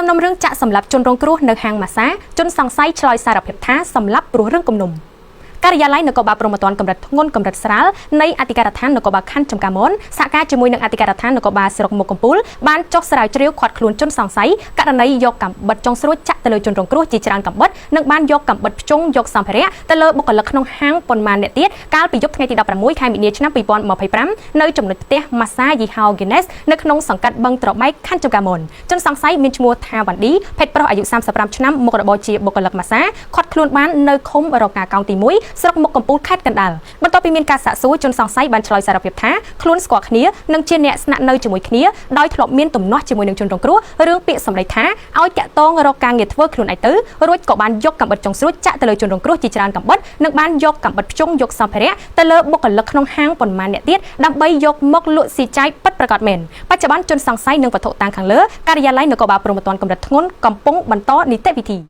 សំណុំរឿងចាក់សម្លាប់ជនរងគ្រោះនៅហាងម៉ាសាជនសង្ស័យឆ្លើយសារភាពថាសម្លាប់ព្រោះរឿងគំនុំការិយាល័យនគរបាលព្រហ្មទណ្ឌកម្រិតធ្ងន់កម្រិតស្រាលនៃអធិការដ្ឋាននគរបាលខណ្ឌចំការមនសហការជាមួយនឹងអធិការដ្ឋាននគរបាលស្រុកមុខកំពូលបានចុះស្រាវជ្រាវឃាត់ខ្លួនជនសង្ស័យករណីយកកាំបិតចុងស្រួចចាក់ទៅលើជនរងគ្រោះជាច្រើនកាំបិតនិងបានយកកាំបិតភ្ជង់យកសម្ភារៈទៅលើបុគ្គលិកក្នុងហាងប៉ុន្មានអ្នកទៀតកាលពីយប់ថ្ងៃទី16ខែមីនាឆ្នាំ2025នៅចំណុចផ្ទះម៉ាសាយីហោ Guinness នៅក្នុងសង្កាត់បឹងត្របែកខណ្ឌចំការមនជនសង្ស័យមានឈ្មោះថាវ៉ាន់ឌីភេទប្រុសអាយុ35ឆ្នាំមុខរបរជាបុគ្គលិកម៉ាសាឃាត់ខ្លួនបាននៅឃុំរកាកោងទី1ស្រុកមុខកំពូលខេត្តកណ្ដាលបន្ទាប់ពីមានការសាកសួរជនសង្ស័យបានឆ្លើយសារភាពថាខ្លួនស្គាល់គ្នានិងជាអ្នកស្នាក់នៅជាមួយគ្នាដោយធ្លាប់មានទំនាស់ជាមួយនឹងជនរងគ្រោះរឿងពាក្យសម្ដីថាឲ្យតាក់ទងរកការងារធ្វើខ្លួនឯងទៅរួចក៏បានយកកាំបិតចុងស្រួចចាក់ទៅលើជនរងគ្រោះជាច្រើនកាំបិតនិងបានយកកាំបិតភ្ជង់យកសម្ភារៈទៅលើបុគ្គលិកក្នុងហាងប៉ុន្មានអ្នកទៀតដើម្បីយកមកលក់ស៊ីចាយពិតប្រាកដមែនបច្ចុប្បន្នជនសង្ស័យនិងវត្ថុតាងខាងលើការិយាល័យនគរបាលព្រហ្មទណ្ឌកម្រិតធ្ងន់កំពុងបន្តនីតិវិធី